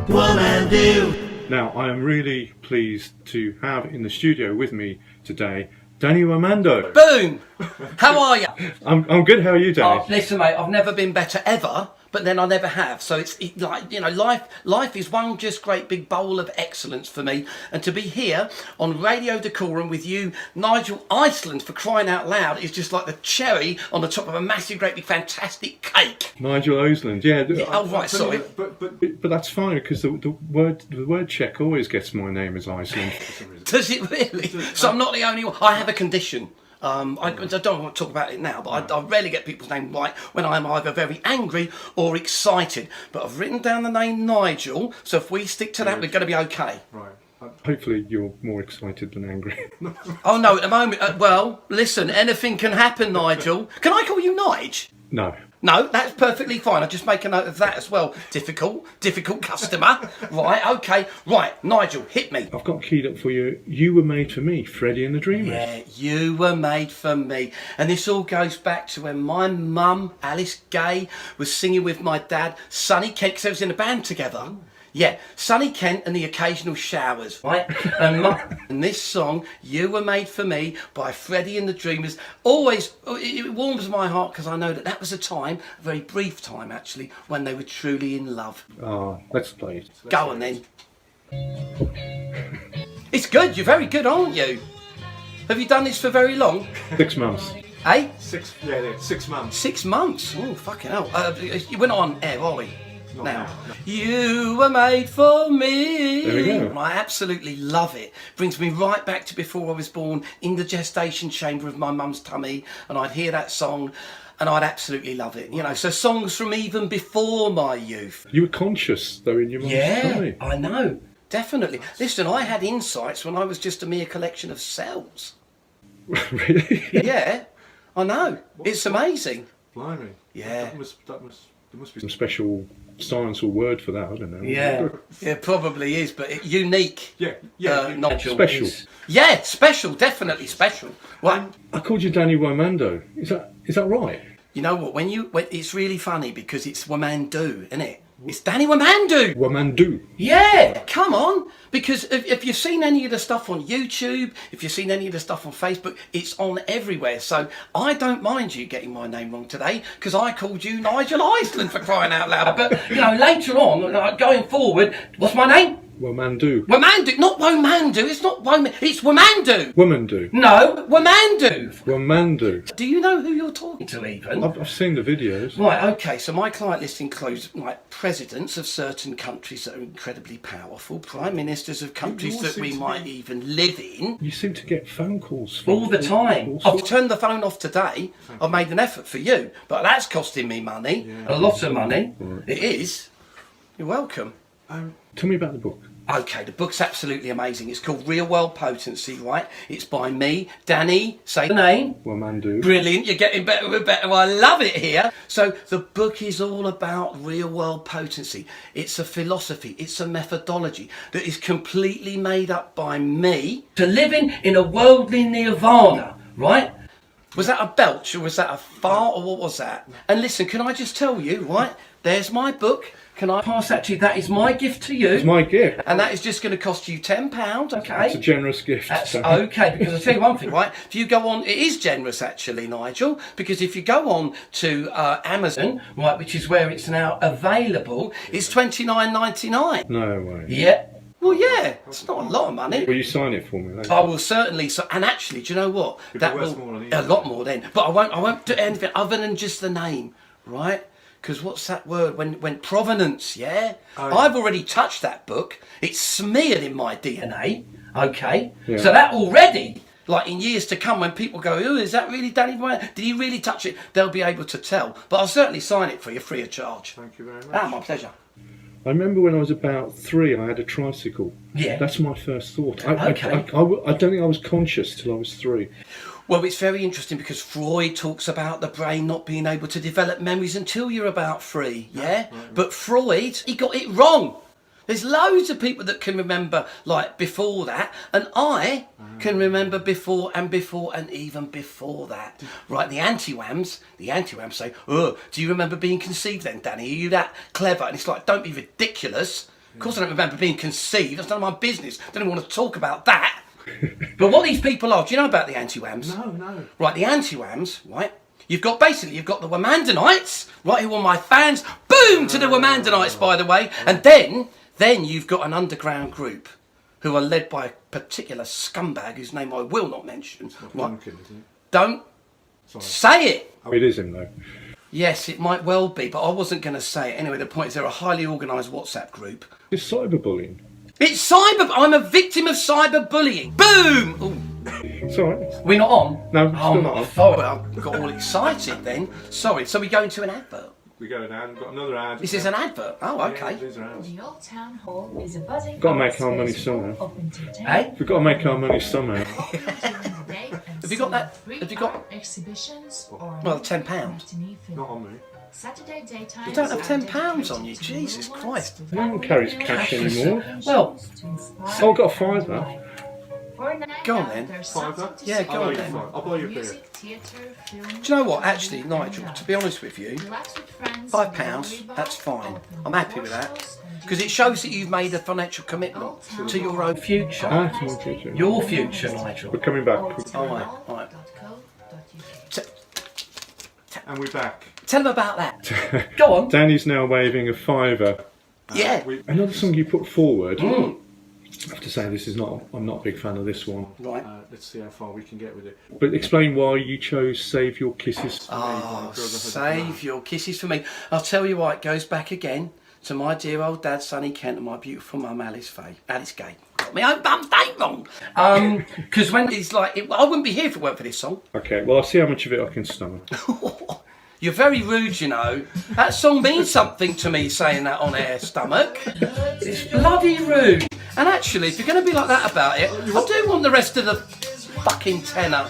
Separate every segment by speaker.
Speaker 1: Womando.
Speaker 2: Now, I am really pleased to have in the studio with me today Dani Womando.
Speaker 3: Boom! How are you?
Speaker 2: I'm good. How are you, Dani?
Speaker 3: Oh, listen, mate, I've never been better ever, but then I never have. So it's like, you know, life is one just great big bowl of excellence for me. And to be here on Radio Decorum with you, Nigel Oseland, for crying out loud, is just like the cherry on the top of a massive, great big, fantastic cake.
Speaker 2: Nigel Oseland, yeah.
Speaker 3: Oh, right, sorry.
Speaker 2: But that's fine because the word check always gets my name as Iceland.
Speaker 3: Does it really? So I'm not the only one. I have a condition. I don't want to talk about it now, but I rarely get people's name right when I'm either very angry or excited. But I've written down the name Nigel, so if we stick to that, we're going to be okay.
Speaker 2: Right. Hopefully you're more excited than angry.
Speaker 3: Oh no, at the moment, well, listen, anything can happen, Nigel. Can I call you Nige?
Speaker 2: No.
Speaker 3: No, that's perfectly fine. I'll just make a note of that as well. Difficult customer. Right, okay. Right, Nigel, hit me.
Speaker 2: I've got keyed up for you. You were made for me, Freddie and the Dreamers.
Speaker 3: Yeah, you were made for me. And this all goes back to when my mum, Alice Gay, was singing with my dad, Sonny Kent, because they was in a band together. Yeah, Sonny Kent and the Occasional Showers, right? And this song, You Were Made For Me, by Freddie and the Dreamers, always, it warms my heart because I know that was a time, a very brief time actually, when they were truly in love.
Speaker 2: Oh, let's play it.
Speaker 3: Go on then. It's good, you're very good, aren't you? Have you done this for very long?
Speaker 2: 6 months.
Speaker 3: Eh?
Speaker 1: 6 months.
Speaker 3: 6 months? Oh, fucking hell. We're not on air, are we?
Speaker 1: Now.
Speaker 3: You were made for me.
Speaker 2: There we go.
Speaker 3: I absolutely love it. Brings me right back to before I was born, in the gestation chamber of my mum's tummy, and I'd hear that song and I'd absolutely love it. You know, so songs from even before my youth.
Speaker 2: You were conscious though in your mum's tummy.
Speaker 3: I know. Definitely. Listen, I had insights when I was just a mere collection of cells.
Speaker 2: Really?
Speaker 3: Yeah, I know. It's amazing.
Speaker 1: Blimey.
Speaker 3: Yeah.
Speaker 1: There must be
Speaker 2: Some special science or word for that, I don't know.
Speaker 3: Yeah, it probably is, but unique. Nigel.
Speaker 2: Special.
Speaker 3: Yeah, special, definitely special. Well,
Speaker 2: I called you Dani Womando. Is that right?
Speaker 3: you know what? When it's really funny because it's Womando, isn't it? It's Dani Womando.
Speaker 2: Womando.
Speaker 3: Yeah, come on. Because if you've seen any of the stuff on YouTube, if you've seen any of the stuff on Facebook, it's on everywhere. So I don't mind you getting my name wrong today because I called you Nigel Oseland, for crying out loud. But, you know, later on, going forward, what's my name?
Speaker 2: Womando.
Speaker 3: Womando, not Womando. It's not Womando. It's Womando.
Speaker 2: Womando.
Speaker 3: No, Womando.
Speaker 2: Womando.
Speaker 3: Do you know who you're talking to, even?
Speaker 2: I've seen the videos.
Speaker 3: Right, okay, so my client list includes like presidents of certain countries that are incredibly powerful, prime ministers of countries that we might even live in.
Speaker 2: You seem to get phone calls from
Speaker 3: All the time.
Speaker 2: all
Speaker 3: I've turned the phone off today. I've made an effort for you, but that's costing me money.
Speaker 1: Yeah.
Speaker 3: A lot of money.
Speaker 2: Right.
Speaker 3: It is. You're welcome.
Speaker 2: Tell me about the book.
Speaker 3: Okay, the book's absolutely amazing. It's called Real World Potency, right? It's by me, Dani, say the name.
Speaker 2: Womando.
Speaker 3: Brilliant, you're getting better and better. I love it here. So the book is all about real world potency. It's a philosophy, it's a methodology that is completely made up by me to living in a worldly nirvana, right? Was that a belch or was that a fart or what was that? And listen, can I just tell you, right? There's my book. Can I pass that to you? That is my gift to you.
Speaker 2: It's my gift.
Speaker 3: And that is just going to cost you £10, okay?
Speaker 2: It's a generous gift.
Speaker 3: That's okay, because I'll tell you one thing, right? If you go on, it is generous actually, Nigel, because if you go on to Amazon, right, which is where it's now available, it's $29.99.
Speaker 2: No way.
Speaker 3: Yeah. Well, yeah, it's not a lot of money.
Speaker 2: Will you sign it for me later?
Speaker 3: I will certainly. So, and actually, do you know what?
Speaker 1: That will more than
Speaker 3: a lot more then. But I won't do anything other than just the name, right? Because what's that word? When provenance, yeah?
Speaker 1: Oh, yeah?
Speaker 3: I've already touched that book. It's smeared in my DNA, okay?
Speaker 2: Yeah.
Speaker 3: So that already, like in years to come, when people go, oh, is that really Dani Womando? Did he really touch it? They'll be able to tell. But I'll certainly sign it for you free of charge.
Speaker 1: Thank you very much.
Speaker 3: Ah, my pleasure.
Speaker 2: I remember when I was about 3, I had a tricycle.
Speaker 3: Yeah.
Speaker 2: That's my first thought.
Speaker 3: Okay.
Speaker 2: I don't think I was conscious till I was 3.
Speaker 3: Well, it's very interesting because Freud talks about the brain not being able to develop memories until you're about 3, yeah? Right. But Freud, he got it wrong. There's loads of people that can remember, like, before that, and I can remember before and even before that. Right, the anti-whams say, oh, do you remember being conceived then, Dani? Are you that clever? And it's like, don't be ridiculous. Of course I don't remember being conceived. That's none of my business. Don't even want to talk about that. But what these people are, do you know about the anti-whams?
Speaker 1: No.
Speaker 3: Right, the anti-whams, right? You've got the Womandonites, right, who are my fans. Boom to the Womandonites, by the way. And then you've got an underground group who are led by a particular scumbag whose name I will not mention. Right?
Speaker 1: Duncan, isn't it?
Speaker 3: Don't
Speaker 1: Sorry.
Speaker 3: say it.
Speaker 2: Oh, it is him though.
Speaker 3: Yes, it might well be, but I wasn't going to say it. Anyway, the point is they're a highly organised WhatsApp group.
Speaker 2: It's cyberbullying.
Speaker 3: It's cyber... I'm a victim of cyberbullying. Boom! Ooh.
Speaker 2: It's alright.
Speaker 3: We're not on?
Speaker 2: No,
Speaker 3: Oh,
Speaker 2: still not on.
Speaker 3: sorry, I got all excited then. Sorry, so we go into an advert.
Speaker 1: We got an ad, we've got another ad.
Speaker 3: This is an advert. Oh, okay.
Speaker 1: Yeah, these are ads.
Speaker 4: The old town hall is a buzzing.
Speaker 2: Gotta make our money somehow.
Speaker 3: Hey?
Speaker 2: We've got to make our money somehow.
Speaker 3: Have you got that? Have you got...
Speaker 4: exhibitions or
Speaker 3: Well, £10.
Speaker 1: Not on me.
Speaker 4: Saturday daytime.
Speaker 3: You don't have £10 on you, Jesus Christ.
Speaker 2: No one carries cash anymore.
Speaker 3: Well,
Speaker 2: Oh, I've got a fiver.
Speaker 3: Go on then.
Speaker 1: Fiver?
Speaker 3: Yeah, go
Speaker 1: I'll
Speaker 3: on
Speaker 1: buy you
Speaker 3: then.
Speaker 1: five. I'll buy you a beer.
Speaker 3: Do you know what, actually, Nigel, to be honest with you, £5, that's fine. I'm happy with that. Because it shows that you've made a financial commitment to your own future.
Speaker 2: Ah, it's my future.
Speaker 3: Your future, Nigel.
Speaker 2: We're coming back.
Speaker 3: All right.
Speaker 1: And we're back.
Speaker 3: Tell them about that. Go on.
Speaker 2: Danny's now waving a fiver.
Speaker 3: Yeah.
Speaker 2: Another song you put forward. I have to say I'm not a big fan of this one.
Speaker 3: Right.
Speaker 1: Let's see how far we can get with it.
Speaker 2: But explain why you chose Save Your Kisses.
Speaker 3: Oh, save your kisses for me. I'll tell you why, it goes back again to my dear old dad, Sonny Kent, and my beautiful mum, Alice Gay. Got my own bum date wrong. Because when he's like, I wouldn't be here if it weren't for this song.
Speaker 2: Okay, well I'll see how much of it I can stomach.
Speaker 3: You're very rude, you know. That song means something to me, saying that on air, stomach. It's bloody rude. And actually, if you're going to be like that about it, I do want the rest of the fucking tenor.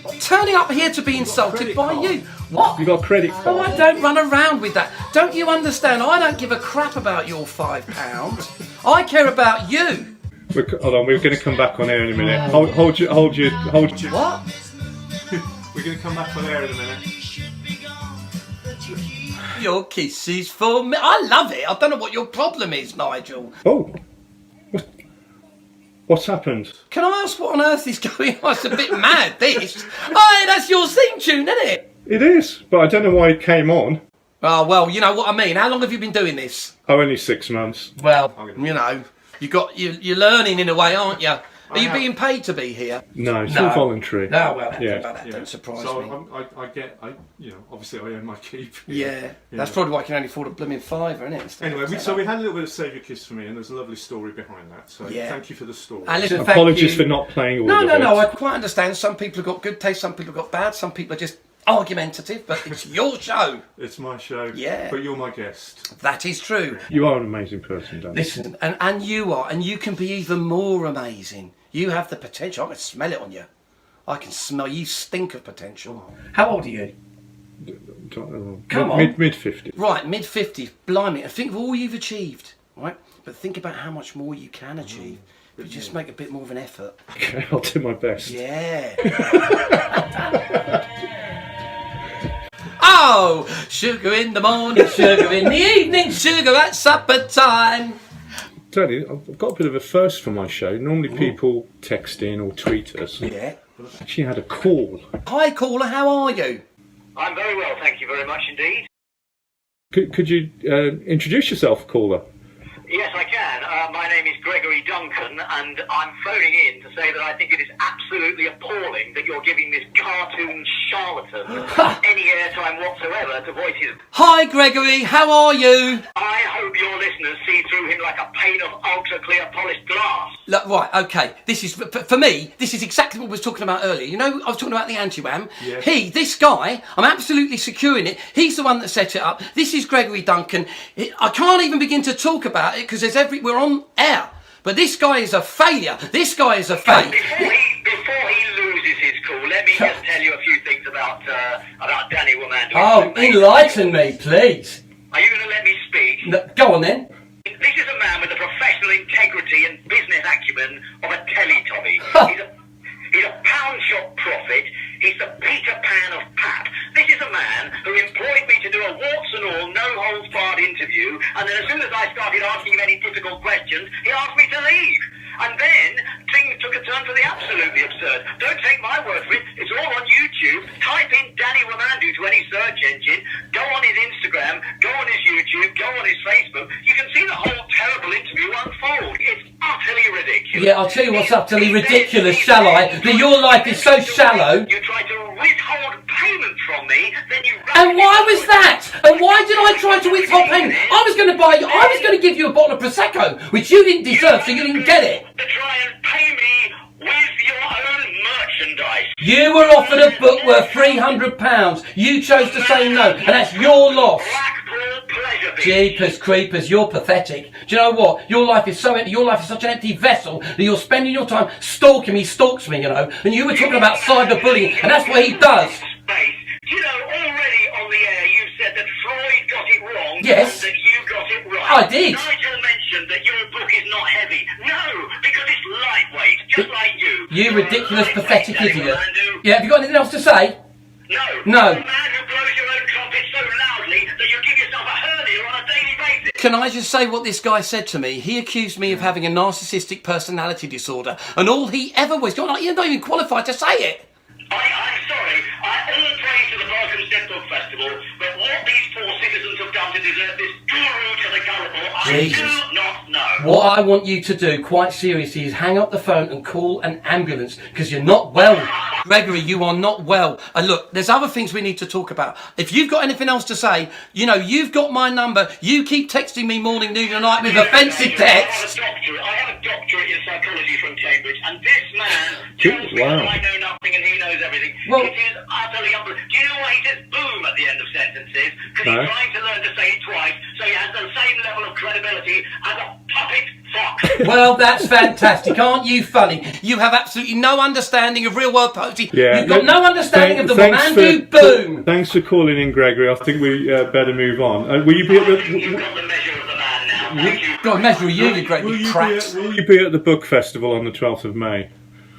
Speaker 3: I'm turning up here to be insulted by you. What?
Speaker 2: You got a credit
Speaker 3: Oh,
Speaker 2: card?
Speaker 3: I don't run around with that. Don't you understand? I don't give a crap about your £5. I care about you.
Speaker 2: Hold on, we're going to come back on air in a minute. Hold your.
Speaker 3: What?
Speaker 1: We're going to come back on air in a minute.
Speaker 3: Your kisses for me. I love it. I don't know what your problem is, Nigel.
Speaker 2: Oh, what's happened?
Speaker 3: Can I ask what on earth is going on? It's a bit mad, this. Oh, that's your theme tune, isn't it?
Speaker 2: It is, but I don't know why it came on.
Speaker 3: Oh, well, you know what I mean. How long have you been doing this?
Speaker 2: Oh, only 6 months.
Speaker 3: Well, you know, you're learning in a way, aren't you? Are you being paid to be here?
Speaker 2: No, it's all voluntary.
Speaker 3: No, well,
Speaker 2: Yeah.
Speaker 3: that don't surprise
Speaker 1: So
Speaker 3: me.
Speaker 1: obviously I earn my keep.
Speaker 3: Yeah, that's probably why I can only afford a blooming £5, isn't it?
Speaker 1: Anyway, we had a little bit of Save Your Kiss for me, and there's a lovely story behind that. So
Speaker 3: Yeah.
Speaker 1: thank you for the story.
Speaker 3: And listen, thank
Speaker 2: Apologies
Speaker 3: you.
Speaker 2: for not playing all
Speaker 3: No,
Speaker 2: of
Speaker 3: no,
Speaker 2: it.
Speaker 3: no, I quite understand. Some people have got good taste, some people have got bad, some people are just argumentative, but it's your show.
Speaker 1: It's my show.
Speaker 3: Yeah.
Speaker 1: But you're my guest.
Speaker 3: That is true.
Speaker 2: You are an amazing person, Dan.
Speaker 3: Listen, and you are, and you can be even more amazing. You have the potential. I can smell it on you. I can smell you stink of potential. How old are you? Come on.
Speaker 2: Mid-50s.
Speaker 3: Right, mid-50s, blimey. And think of all you've achieved, right? But think about how much more you can achieve if you just make a bit more of an effort.
Speaker 2: Okay, I'll do my best.
Speaker 3: Yeah. Oh, sugar in the morning, sugar in the evening, sugar at supper time.
Speaker 2: Danny, I've got a bit of a first for my show. Normally people text in or tweet us.
Speaker 3: Yeah.
Speaker 2: I've actually had a call.
Speaker 3: Hi, caller, how are you?
Speaker 5: I'm very well, thank you very much indeed.
Speaker 2: Could you introduce yourself, caller?
Speaker 5: Yes, I can. My name is Gregory Duncan, and I'm phoning in to say that I think it is absolutely appalling that you're giving this cartoon charlatan any airtime whatsoever to voice his...
Speaker 3: Hi, Gregory, how are you?
Speaker 5: I hope your listeners see through him like a pane of ultra-clear polished glass.
Speaker 3: Look, right, okay. This is, for me, this is exactly what we was talking about earlier. You know, I was talking about the anti-wham.
Speaker 1: Yeah.
Speaker 3: This guy, I'm absolutely securing it. He's the one that set it up. This is Gregory Duncan. I can't even begin to talk about it because we're on air. But this guy is a failure. This guy is a fake.
Speaker 5: Before he loses his cool, let me just tell you a few things about Danny Womando.
Speaker 3: Oh, enlighten me, please.
Speaker 5: Are you going to let me speak?
Speaker 3: No, go on then.
Speaker 5: This is a man with the professional integrity and business acumen of a Teletubby. He's a pound shop prophet. He's the Peter Pan of pap. This is a man who employed me to do a warts and all, no-holds-barred interview And then as soon as I started asking him any difficult questions, he asked me to leave. And then things took a turn for the absolutely absurd. Don't take my word for it. It's all on YouTube. Type in Danny Womando to any search engine. Go on his Instagram. Go on his YouTube. Go on his Facebook. You can see the whole terrible interview unfold. It's utterly ridiculous.
Speaker 3: Yeah, I'll tell you what's utterly ridiculous, shall I? That your life is so shallow.
Speaker 5: You tried to withhold payment from me, then you...
Speaker 3: And why was that? And why did I try to withhold payment? I was going to give you a bottle of Prosecco, which you didn't deserve, so you didn't get it.
Speaker 5: To try and pay me with your own merchandise.
Speaker 3: You were offered a book worth £300. You chose to say no, and that's your loss.
Speaker 5: Blackpool pleasure beach.
Speaker 3: Jeepers creepers, you're pathetic. Do you know what? Your life is so empty. Your life is such an empty vessel that you're spending your time stalking me. He stalks me, you know. And you were talking about cyberbullying, and that's what he does.
Speaker 5: Space. You know, already on the air you said that Freud got it wrong.
Speaker 3: Yes.
Speaker 5: And that you got it right.
Speaker 3: I did.
Speaker 5: Nigel mentioned that your book is not heavy. No, because it's lightweight, just like you.
Speaker 3: You
Speaker 5: You're
Speaker 3: ridiculous,
Speaker 5: a
Speaker 3: pathetic
Speaker 5: lightweight,
Speaker 3: idiot.
Speaker 5: Womando.
Speaker 3: Yeah, have you got anything else to say?
Speaker 5: No.
Speaker 3: No.
Speaker 5: You're a man who blows your own trumpet so loudly that you give yourself a hernia on a daily basis.
Speaker 3: Can I just say what this guy said to me? He accused me of having a narcissistic personality disorder, and all he ever was, you're not even qualified to say it.
Speaker 5: I'm sorry. All praise to the Barkhamsted Book Festival, but what these poor citizens have done to deserve this guru to the gullible,
Speaker 3: Jesus.
Speaker 5: I do not know.
Speaker 3: What I want you to do, quite seriously, is hang up the phone and call an ambulance, because you're not well. Gregory, you are not well. And look, there's other things we need to talk about. If you've got anything else to say, you know, you've got my number. You keep texting me morning, noon and night with offensive texts.
Speaker 5: I have a doctorate in psychology from Cambridge, and this man tells me that I know nothing and he knows everything.
Speaker 3: Well,
Speaker 5: it is utterly unbelievable. Do you know why he says boom at the end of sentences? Because
Speaker 2: No.
Speaker 5: he's trying to learn to say it twice, so he has the same level of credibility as a puppet fox.
Speaker 3: Well, that's fantastic. Aren't you funny? You have absolutely no understanding of real world poetry.
Speaker 2: Yeah.
Speaker 3: You've got no understanding of the
Speaker 2: Thanks
Speaker 3: Womando
Speaker 2: for-
Speaker 3: boom.
Speaker 2: Thanks for calling in, Gregory. I think we better move on. Will you be at
Speaker 5: You've
Speaker 2: the...
Speaker 5: got the measure of the man now. Thank you.
Speaker 3: God, measure you great
Speaker 2: Will
Speaker 3: big
Speaker 2: you,
Speaker 3: cracks.
Speaker 2: will you be at the book festival on the 12th of May?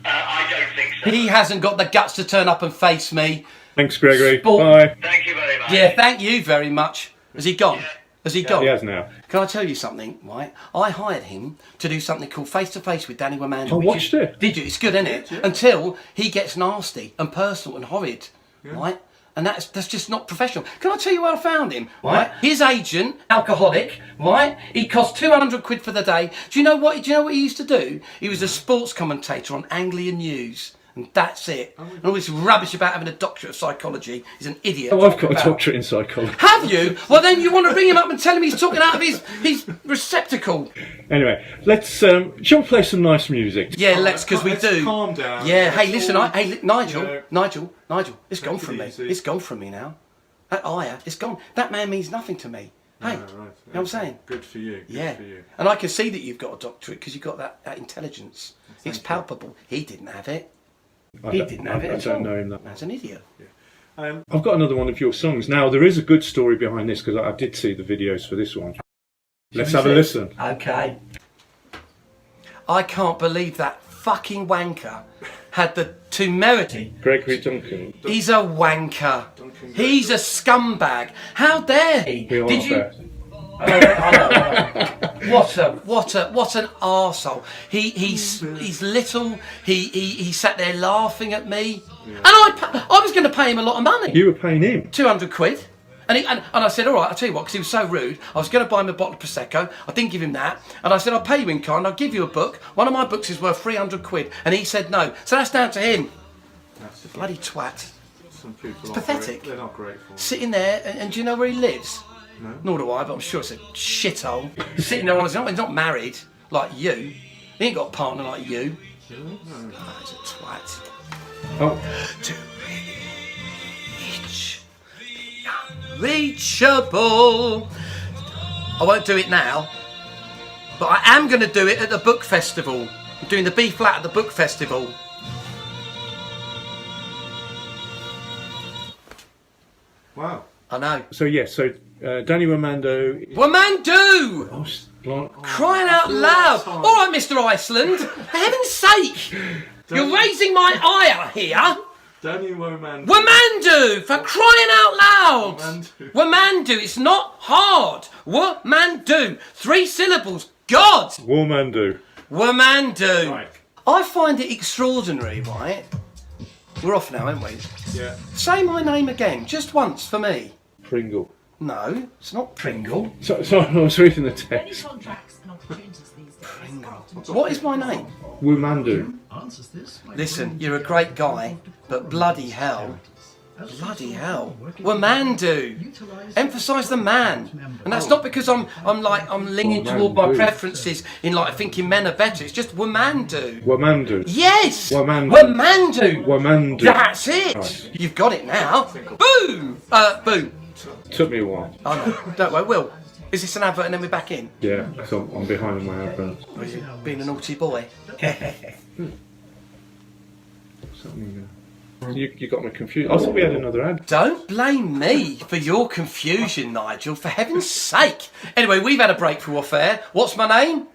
Speaker 5: I don't think so.
Speaker 3: He hasn't got the guts to turn up and face me.
Speaker 2: Thanks, Gregory.
Speaker 3: Sport.
Speaker 2: Bye.
Speaker 5: Thank you very much.
Speaker 3: Yeah, thank you very much. Has he gone? Has he gone?
Speaker 2: He has now.
Speaker 3: Can I tell you something, right? I hired him to do something called Face to Face with Danny Womando.
Speaker 2: I
Speaker 3: which
Speaker 2: watched
Speaker 3: is-
Speaker 2: it.
Speaker 3: Did you? It's good, isn't it? Until he gets nasty and personal and horrid, right? And that's just not professional. Can I tell you where I found him? Right? His agent, alcoholic, right? He cost 200 quid for the day. Do you know what he used to do? He was a sports commentator on Anglian News. And that's it. And all this rubbish about having a doctorate of psychology. He's an idiot.
Speaker 2: Oh, I've got a doctorate in psychology.
Speaker 3: Have you? Well, then you want to ring him up and tell him he's talking out of his receptacle.
Speaker 2: Anyway, let's... shall we play some nice music?
Speaker 3: Yeah, let's, because we
Speaker 1: Let's
Speaker 3: do.
Speaker 1: calm down.
Speaker 3: Yeah, hey,
Speaker 1: Let's
Speaker 3: listen,
Speaker 1: all-
Speaker 3: Nigel,
Speaker 1: No.
Speaker 3: Nigel, it's gone
Speaker 1: Take it
Speaker 3: from me.
Speaker 1: easy.
Speaker 3: It's gone from me now. That ire, it's gone. That man means nothing to me. Hey,
Speaker 1: right.
Speaker 3: you know what I'm saying?
Speaker 1: Good for you. Good
Speaker 3: Yeah,
Speaker 1: for you.
Speaker 3: and I can see that you've got a doctorate because you've got that intelligence. It's
Speaker 1: you.
Speaker 3: palpable. He didn't have it.
Speaker 2: I
Speaker 3: He
Speaker 2: don't-
Speaker 3: didn't have it
Speaker 2: I
Speaker 3: at
Speaker 2: don't
Speaker 3: all.
Speaker 2: know him that.
Speaker 3: That's an idiot.
Speaker 2: I've got another one of your songs. Now, there is a good story behind this because I did see the videos for this one. Let's have a listen.
Speaker 3: Okay. I can't believe that fucking wanker had the temerity.
Speaker 2: Gregory Duncan.
Speaker 3: He's a wanker. He's a scumbag. How dare he?
Speaker 2: We all
Speaker 3: Did
Speaker 2: are
Speaker 3: you?
Speaker 2: there.
Speaker 3: I know. What an arsehole. He's little. He sat there laughing at me, and I was going to pay him a lot of money.
Speaker 2: You were paying him.
Speaker 3: 200 quid. And I said, all right, I'll tell you what, because he was so rude. I was going to buy him a bottle of Prosecco. I didn't give him that. And I said, I'll pay you in kind. I'll give you a book. One of my books is worth 300 quid. And he said no. So that's down to him.
Speaker 1: That's just
Speaker 3: Bloody twat.
Speaker 1: some people.
Speaker 3: pathetic.
Speaker 1: They're not grateful.
Speaker 3: Sitting there, and do you know where he lives?
Speaker 1: No.
Speaker 3: Nor do I, but I'm sure it's a shithole. Sitting there on his own. He's not married like you. He ain't got a partner like you.
Speaker 1: No.
Speaker 3: Oh, he's a twat.
Speaker 2: Oh,
Speaker 3: To reach the unreachable. I won't do it now, but I am going to do it at the book festival. I'm doing the B flat at the book festival.
Speaker 1: Wow.
Speaker 3: I know.
Speaker 2: so yes, so Danny Womando.
Speaker 3: Womando!
Speaker 2: Oh,
Speaker 3: Crying out loud! All right, Mr. Iceland. For heaven's sake! You're raising my ire here.
Speaker 1: Danny Womando.
Speaker 3: Womando, for crying out loud.
Speaker 1: Womando.
Speaker 3: Womando, it's not hard. Womando, 3 syllables. God.
Speaker 2: Womando.
Speaker 3: Womando.
Speaker 1: Right.
Speaker 3: I find it extraordinary, right? We're off now, aren't we?
Speaker 1: Yeah.
Speaker 3: Say my name again, just once for me.
Speaker 2: Pringle.
Speaker 3: No, it's not Pringle.
Speaker 2: So I was reading the
Speaker 6: Many
Speaker 2: text.
Speaker 6: contracts and opportunities these days.
Speaker 3: What is my name?
Speaker 2: Womando.
Speaker 3: Listen, you're a great guy, but bloody hell. Bloody hell. Womando. Emphasise the man. And that's not because I'm leaning toward my preferences in like thinking men are better. It's just Womando.
Speaker 2: Womando.
Speaker 3: Yes!
Speaker 2: Womando.
Speaker 3: Womando.
Speaker 2: Womando.
Speaker 3: That's it!
Speaker 2: Right.
Speaker 3: You've got it now. Boom! Boom.
Speaker 2: Took me a while.
Speaker 3: Oh no, don't worry, Will. Is this an advert and then we're back in?
Speaker 2: Yeah, because I'm behind on my advert.
Speaker 3: Or is it being a naughty boy?
Speaker 2: You got me confused. I thought we had another ad.
Speaker 3: Don't blame me for your confusion, Nigel, for heaven's sake. Anyway, we've had a break for off-air. What's my name?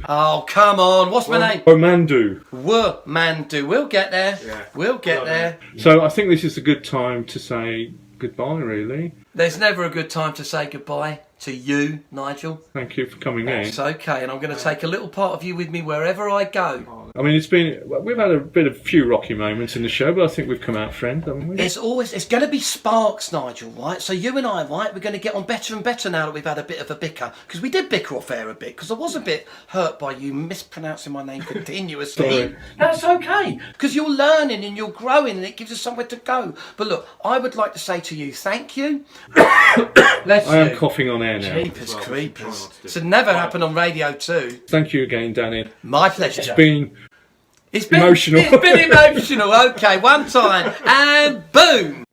Speaker 3: Oh, come on. What's my name?
Speaker 2: Womando.
Speaker 3: Womando. We'll get there.
Speaker 1: Yeah.
Speaker 3: We'll get there.
Speaker 2: So I think this is a good time to say goodbye, really.
Speaker 3: There's never a good time to say goodbye to you, Nigel.
Speaker 2: Thank you for coming in.
Speaker 3: It's okay, and I'm going to take a little part of you with me wherever I go.
Speaker 2: I mean, we've had a few rocky moments in the show, but I think we've come out friends, haven't we?
Speaker 3: It's going to be sparks, Nigel, right? So you and I, right, we're going to get on better and better now that we've had a bit of a bicker. Because we did bicker off air a bit, because I was a bit hurt by you mispronouncing my name continuously.
Speaker 2: Sorry.
Speaker 3: That's okay, because you're learning and you're growing and it gives us somewhere to go. But look, I would like to say to you, thank you. Bless
Speaker 2: I am
Speaker 3: you.
Speaker 2: coughing on air now.
Speaker 3: Jeepers creepers. This would never happen on radio too.
Speaker 2: Thank you again, Danny.
Speaker 3: My pleasure.
Speaker 2: It's been emotional.
Speaker 3: It's been emotional. Okay, one time and boom.